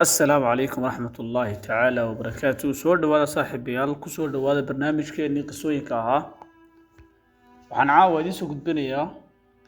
السلام عليكم ورحمة الله تعالى وبركاته سؤال دوادا صاحب يال كسؤال دوادا برنامج كأني قصوي كاها وحن عاود يسوق الدنيا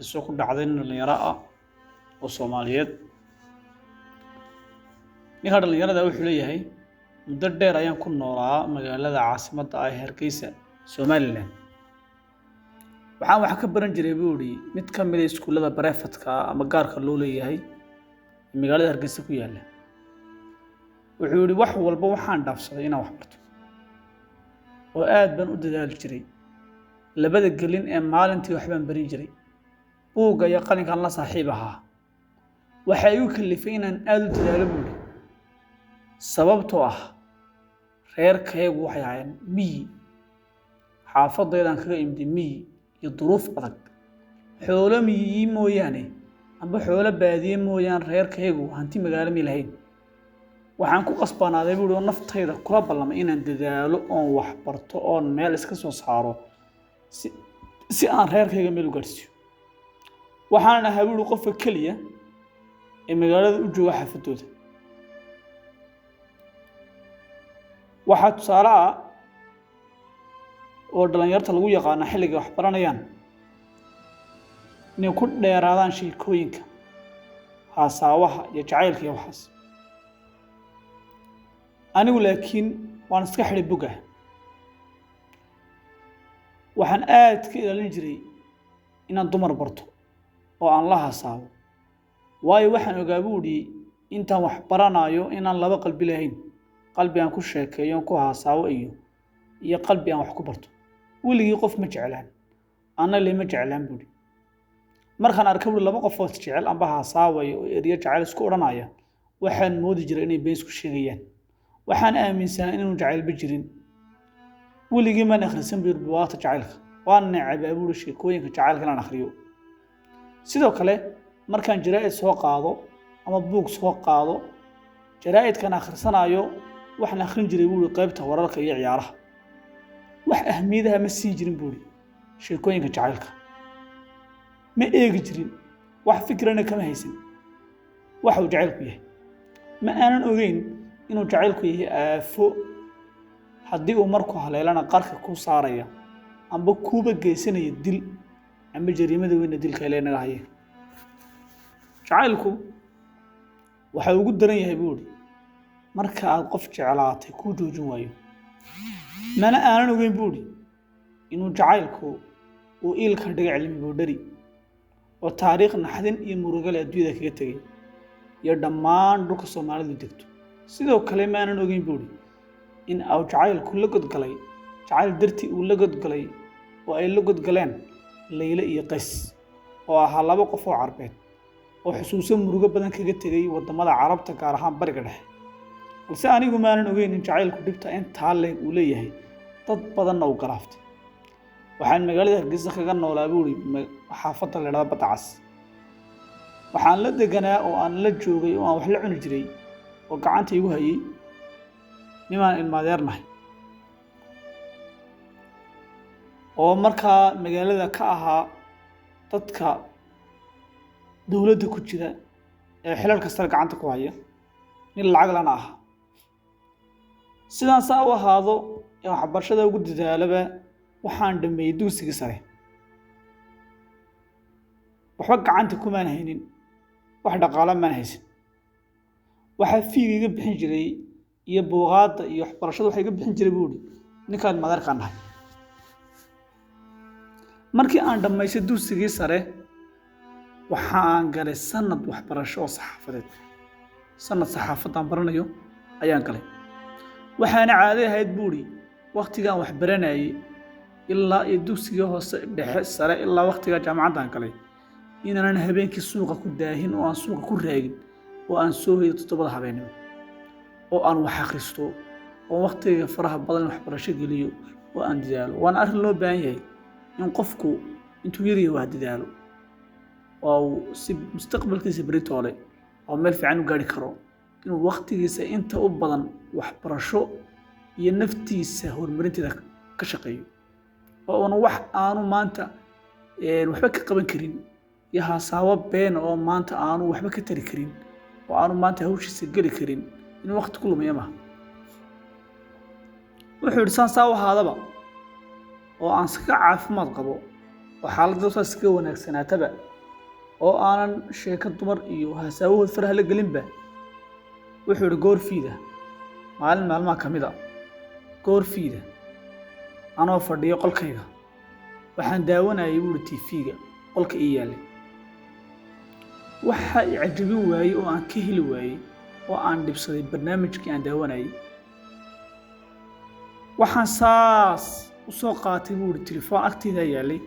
السوق بعدين اللي يراء والصوماليات نهار اللي يرى ذا وحليه هي مدردير أيام كل نورا مقالة عاصمة آي هرقيسة سوماليلاند waxaan wax ka baran jiray buu yiri mid ka mid ah iskuulada bareefadka ama gaarka loo leeyahay magaalada Hargeysa ku yaala wuxuu yiri wax walba waxaan dhaafsaday inaan wax barto oo aad baan u dadaal jiray labada gelin ee maalintii wax baan barin jiray buugga iyo qalinkan la saaxiib ahaa waxa uu kalifay inaan aad u dadaalo buu yiri sababtoo ah reerkaygu waxay ahaayeen miyi xaafadeedan kaga imdi miyi iyo duruuf adag xoolo miyi mooyaane amba xoolo baadiye mooyaan reerkaygu hanti magaalo mi lahayn waxaan ku qasbanaaday buu oo naftayda kula ballamay inaan dadaalo oo wax barto oo meel iska soo saaro si aan reerkayga meel u gaarsiiyo waxaan ahaa buu qofka kaliya ee magaalada u jooga xaafadooda waxa tusaale ah oo dhalinyarta lagu yaqaan xilliga wax baranayaan inay ku dheeraadaan sheekooyinka haasawaha iyo jacaylka iyo waxaas anigu laakiin waan iska xidhay buga waxaan aad ka ilaalin jiray inaan dumar barto oo aan la haasawo waayo waxaan ogaa buudhi intaan wax baranayo inaan laba qalbi lahayn qalbi aan ku sheekeeyo ku haasawo iyo qalbi aan wax ku barto weligii qof ma jeclaan ana lama jeclaan buudhi markaan arkay laba qof oo jecel amba haasawayo oo eriya jacayl isku oranaya waxaan moodi jiray inay been isku sheegayaan waxaan aaminsanaa inuu jacayl ba jirin weligii ma akhrisan buugaagta jacaylka waan necbaa buudhi sheekooyinka jacaylka inaan akhriyo sidoo kale markaan jaraa'id soo qaado ama buug soo qaado jaraa'idkan akhrisanayo waxaan akhrin jiray buudhi qaybta wararka iyo ciyaaraha wax ahmiyadaha ma siin jirin buudhi sheekooyinka jacaylka ma eegi jirin wax fikrana kama haysan waxa uu jacaylku yahay ma aanan ogeyn inuu jacaylku yahay aafo haddii uu markuu haleelana qarka ku saaraya amba kuuba geysanaya dil amba jariimada weyn dilka ilaa naga hayay jacaylku waxa uu ugu daran yahay buudhi marka aad qof jeclaatay ku joojin waayo mana aanan ogeyn buudhi inuu jacaylku uu ilka dhiga cilmi boodhari oo taariikh naxdin iyo murugo leh adduunyada kaga tagay iyo dhammaan dhulka Soomaalidu degto sidoo kale ma aanan ogeyn buudhi in uu jacaylku la godgalay jacayl dartii uu la godgalay oo ay la godgaleen Layla iyo Qays oo ahaa laba qof oo Carbeed oo xusuuso murugo badan kaga tagay wadamada Carabta gaar ahaan bariga dhexe balse anigu ma aanan ogeyn in jacaylku dhibta inta leeg uu leeyahay dad badan oo galaaftay waxaan magaalada Hargeysa kaga noolaa buudhi xaafadda la yiraahdo Badacas waxaan la deganaa oo aan la joogay oo aan wax la cuni jiray oo gacanta igu hayay nimaan ilmaadeernahay oo markaa magaalada ka ahaa dadka dawladda ku jira ee xilalka sare gacanta ku haya nin lacag lana ah sidaan saa u ahaado ee waxbarashada ugu dadaalaba waxaan dhameeyay dugsiga sare waxba gacanta kuma haynin wax dhaqaale ma haysan waxa fiigiga bixin jiray iyo buugaadda iyo waxbarashada waxa iga bixin jiray buudhi ninkaan madarkan nahay markii aan dhameysay dugsigii sare waxaan galay sanad waxbarasho oo saxaafadeed sanad saxaafadan baranayo ayaan galay waxaana caadi ahayd buudhi waqtigan wax baranayay ilaa iyo dugsiga hoose dhexe sare ilaa waqtiga jaamacadan galay inaan habeenkii suuqa ku daahin oo aan suuqa ku raagin oo aan soo heeyo 7 habeenimo oo aan wax akhristo oo waqtiga faraha badan waxbarasho geliyo oo aan dadaalo waan arrin loo baahan yahay in qofku intuu yariyo wax dadaalo oo si mustaqbalkiisa beritoole oo meel fiican u gaari karo inuu waqtigiisa inta u badan waxbarasho iyo naftiisa horumarinteeda ka shaqeeyo oo wax aanu maanta waxba ka qaban karin iyo haasawo been oo maanta aanu waxba ka tari karin وأنا ما أنت هوش سجلي كرين إن وقت كله يما وحرسان ساو هذا بقى وأنا سكع عافمات قبو وحالة دوسة سكوا ونكسنا تبع وأنا شيكة دمر إيو هساوه الفرها لقلين به وحور قور فيده معلم ما كمدا قور فيده أنا فردي قل كيغا waxaan daawanayay buu TV-ga qolka ii yaalay waxa i cajabin waayay oo aan ka heli waayay oo aan dhibsaday barnaamijkii aan daawanayay waxaan saas u soo qaatay buu telefoon agteeda yaalay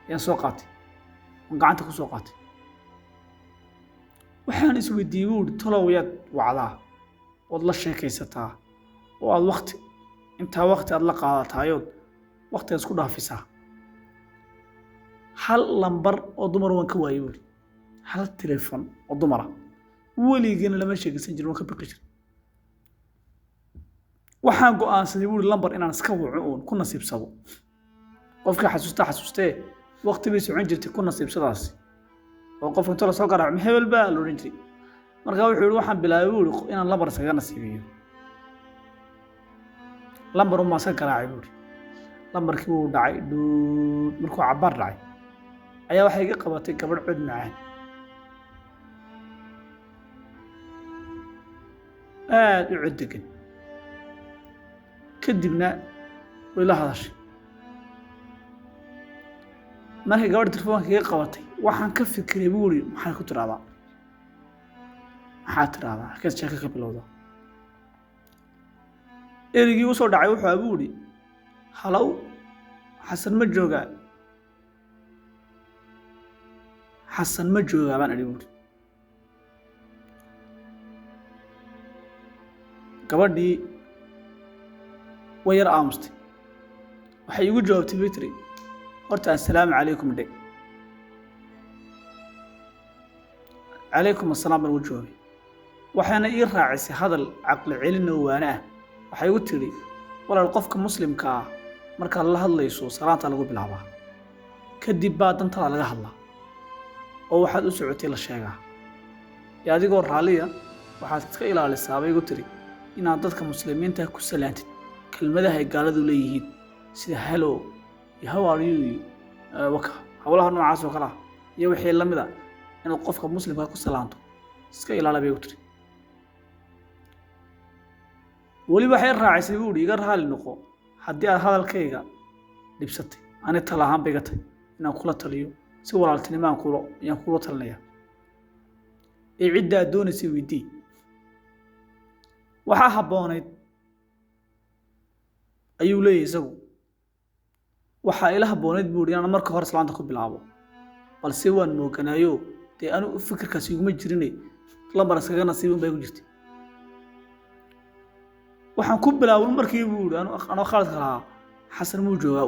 ayaan soo qaatay aan gacanta ku soo qaatay waxaan isweydiiyay buu talow yaad wacdaa oo la sheekaysataa oo aad waqti aad la qaadatayood waqti isku dhaafisaa hal lambar oo dumar waan ka waayay wali hal telefoon oo dumara waligeena lama sheegaysan jirin waan ka baqi jiray waxaan go'aansaday wali lambar inaan iska waco oo ku nasiibsado qofka xasuustee waqti bay socon jirtay ku nasiibsadaas oo qof inta la soo garaac hebel baa loo oran jiray marka wuxuu yiri waxaan bilaabay wali inaan lambar isaga nasiibiyo lambar uma iska garaacay wali lambarkii uu dhacay markuu cabar dhacay ayaa waxay iga qabatay gabadh cod macaan aad u cod degan kadibna way la hadashay markay gabadh telefoonka iga qabatay waxaan ka fikiray buuri maxay ku tiraahdaa halkaas sheeko ka bilowda erigii u soo dhacay wuxuu buuri halow xasan ma joogaa baan idhi buuri gabadhii way yar aamustay waxay igu jawaabtay bitri horta assalaamu calaykum dhe calaykum assalaam baan ugu jawaabay waxaana ii raacisay hadal caqli celin oo waana ah waxay igu tiri walaal qofka muslimka ah markaad la hadlayso salaanta lagu bilaabaa kadib baa dantada laga hadlaa oo waxaad u socotay la sheegaa adigoo raaliya waxaad iska ilaalisaa bay igu tiri inaad dadka muslimiinta ku salaantid kelmadaha ay gaaladu leeyihiin sida hello iyo how are you waka hawlaha noocaas oo kala iyo wixii la mid ah inaad qofka muslimka ku salaanto iska ilaali bay igu tiri wali waxay raacisay buu iga raali noqo haddii aad hadalkayga dhibsatay ani talahaan bigatay inaan kula taliyo si walaaltinimaan kula talinaya ee cidda aad doonaysay weydii waxaa habboonayd ayuu leeyahay isagu waxaa ila habboonayd buu inaan marka hore salaanta ku bilaabo balse waan mooganaayo dee anu fikirkaas iguma jirin lambar iskaga nasiibin bay ku jirtay waxaan ku bilaabay markii buu anoo khalad lahaa xasan muu joogaa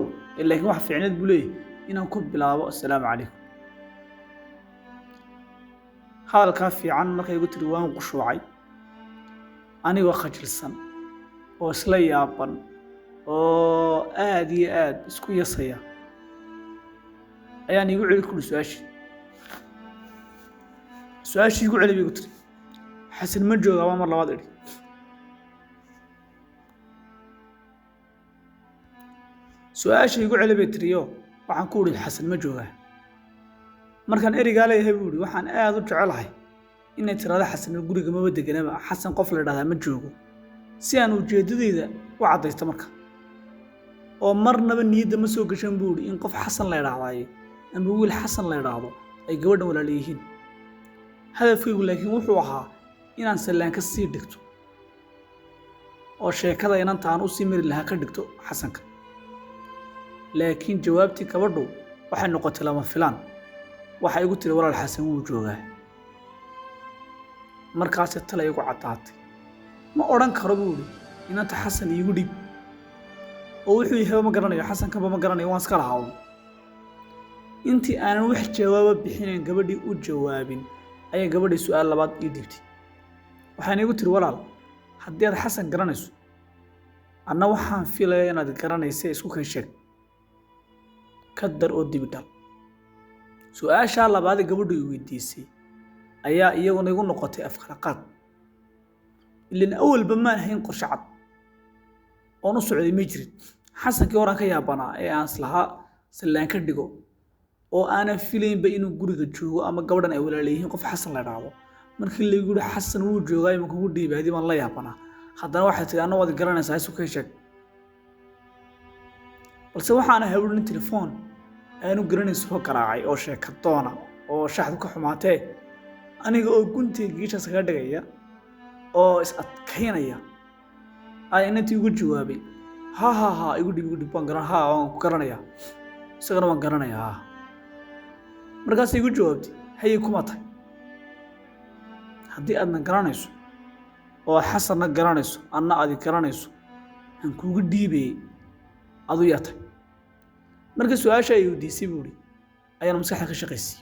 laakiin wax fiicneed buu leeyahay inaan ku bilaabo assalaamu calaykum hadalkaa fiican markay igu tiri waan qushuucay anigoo khajilsan oo isla yaaban oo aad iyo aad isku yasaya ayaan igu celi kuli su-aashii igu celi bay igu tiri xasan ma joogaa waa mar labaad idhi su-aashii igu celi bay tiriyo waxaan ku idhi xasan ma joogaa markaan erigaa leeyahay buu idhi waxaan aad u jecelahay inay tiraahdo xasan guriga maba deganaba xasan qof la idhahdaa ma joogo si aan ujeeddadayda u caddaysto marka oo marnaba niyadda ma soo gashan buu idhi in qof xasan la idhaahdaaye ama wiil xasan la idhaahdo ay gabadhan walaalayihiin hadafkaygu laakiin wuxuu ahaa inaan sallaan ka sii dhigto oo sheekada inanta aan u sii mari lahaa ka dhigto xasanka laakiin jawaabtii gabadhu waxay noqotay lama filaan waxay igu tiri walaal xasan wuu joogaa markaasay tala igu caddaatay ma odhan karo buu idhi inanta xasan iigu dhib oo wuxuu yahay ma garanayo xasankaba ma garanayo waan iska lahaa intii aanan wax jawaabo bixinayn gabadhii u jawaabin ayay gabadhii su'aal labaad ii dhibtay waxayna igu tiri walaal haddii aad xasan garanayso anna waxaan filayaa inaad garanaysa isku kay sheeg ka dar oo dibi dhal su'aashaa labaad gabadhu i weydiisay ayaa iyaguna igu noqotay afkalaqaad ilan awalba maan hayn qorshe cad oon u socday ma jirin xasankii horaan ka yaabanaa ee aan islahaa sallaan ka dhigo oo aanan filaynba inuu guriga joogo ama gabadhan ay walaalayihiin qof xasan la idhaahdo markii laygu yidhi xasan wuu joogaa ima kugu dhiibaadi baan la yaabanaa haddana waxay tihi anna waad garanaysaa isu ka sheeg balse waxaana hawlin telefoon aanu garanay soo garaacay oo sheekadoona oo shaxdu ka xumaatee aniga oo guntiga giishaas kaga dhigaya oo is adkaynaya ay inantii ugu jawaabay ha igu dhib waan ku garanayaa isagana waan garanayaa markaasay igu jawaabtay hayay kuma tahay haddii aadna garanayso oo xasanna garanayso anna aadi garanayso aan kuugu dhiibayey adu yaa tahay marka su-aasha ay weydiisay buu ihi ayaan maskaxda ka shaqaysay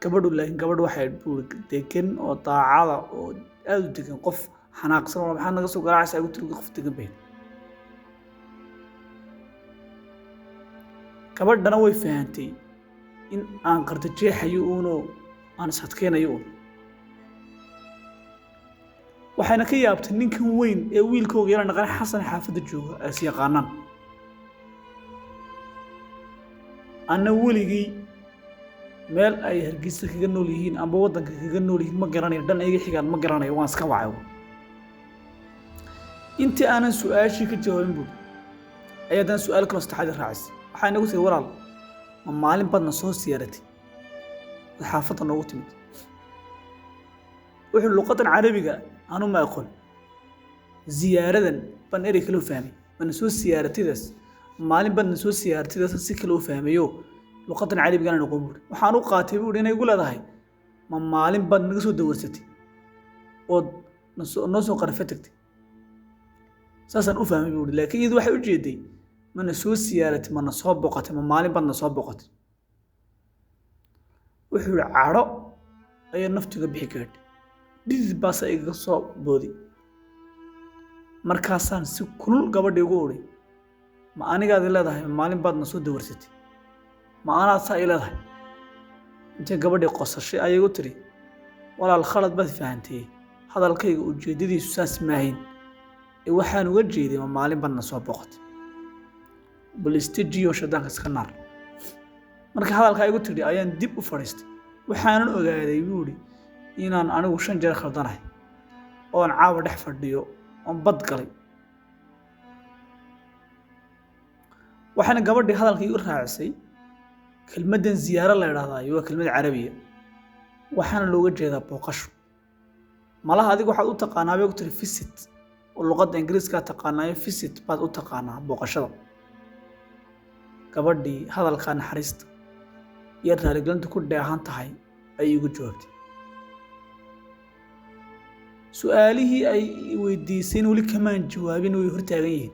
gabadhu laakiin gabadh waxay buuri degan oo daacada oo aad u degan qof xanaaqsan oo maxaa naga soo garaacaysaa ugu tiri qof degan bay gabadhana way fahantay in aan qardajeexayo uunoo aan is-adkaynayo uun waxayna ka yaabtay ninkan weyn ee wiilkooga yara naqan xasan xaafadda jooga ay is yaqaanaan anna weligii meel ay hargeysa kaga nool yihiin amba waddanka kaga nool yihiin ma garanayo dhan iga xigaan ma garanayo waan iska wacay intii aanan su-aashii ka jawaabin buuri ayaa haddana su-aal kaloo saddexaad raacisay waxaa inagu tiri walaal ma maalin badna soo siyaaratay ad xaafadda noogu timid wuxuu luqadan carabiga anu ma aqoon ziyaaradan ban erey kale u fahmay mana soo siyaarataydaas maalin badna soo siyaarataydaas si kale u fahmayo luqadan carabiga aan aqoon buuri waxaan u qaatay buuri inay igu leedahay ma maalin bad naga soo dawarsatay ood noo soo qarfe tagtay saasaan u fahmay buuri laakiin iyadu waxay u jeeday mana soo siyaaratay mana soo boqotay ma maalin badna soo boqotay wuxuu yihi cadho ayaa naftiga bixi gaadhay dhidid baasa igaga soo boodi markaasaan si kulul gabadhii ugu odhay ma anigaadi leedahay ma maalin baadna soo dawarsatay ma anaad saa i leedahay intay gabadhii qosashay ayay u tiri walaal khalad baad fahantay hadalkayga ujeeddadiisu saas maahayn ee waxaan uga jeeday ma maalin badna soo boqotay bal istajiyo shadaanka iska naar marka hadalkaa igu tidhi ayaan dib u fadhiistay waxaanan ogaaday buu idhi inaan anigu 5 jeer khaldanahay oon caawa dhex fadhiyo oon bad galay waxaana gabadhii hadalka igu raacisay kelmaddan ziyaaro la idhaahdaa waa kelmad carabiya waxaana looga jeedaa booqasho malaha adigu waxaad u taqaanaa bay ku tiri visit oo luqadda ingiriiska taqaanaayo visit baad u taqaanaa booqashada gabadhii hadalka naxariista iyo raaligelinta ku dheehan tahay ayay igu jawaabtay su-aalihii ay weydiiseen weli kamaan jawaabin way hortaagan yihiin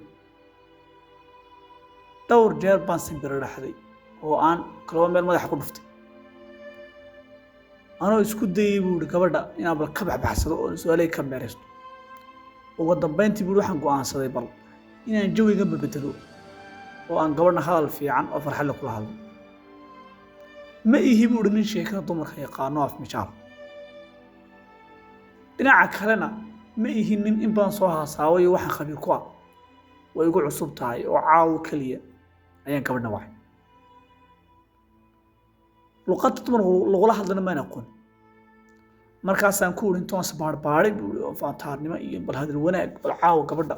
dhowr jeer baan simbiro dhaxday oo aan kalaba meel madaxa ku dhuftay anoo isku dayay buu ihi gabadha inaan bal ka baxbaxsado oo su-aalihii ka meeraysto ugu dambayntii buu waxaan go'aansaday bal inaan jawiga bedelo oo aan gabadhna hadal fiican oo farxad leh kula hadlo ma ihi buu nin sheekada dumarka yaqaano af mijaal dhinaca kalena ma ihi nin in badan soo haasaawayo waxaan khabiir ku ah way igu cusub tahay oo caawo keliya ayaan gabadhna wacay luqadda dumarka lagula hadlana maan aqoon markaasaan ku uri intoon isbaarbaaray buu ihi oo faantaarnimo iyo bal hadal wanaag bal caawo gabadha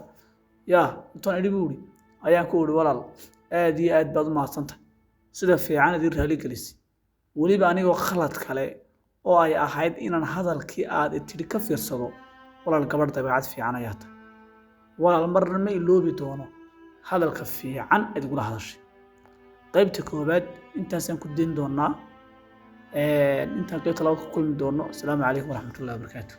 yaa intoon idhi buu ihi ayaan ku uri walaal aad iyo aad baad u mahadsantahay sida fiican idin raali gelisay weliba anigoo khalad kale oo ay ahayd inaan hadalkii aad tidhi ka fiirsado walaal gabadh dabeecad fiican ayaa tahay walaal marna ma iloobi doono hadalka fiican aad igula hadashay qaybta koobaad intaasaan ku dayn doonaa intaan qaybta labaad ku kulmi doono asalaamu calaykum waraxmatullahi wabarakaatu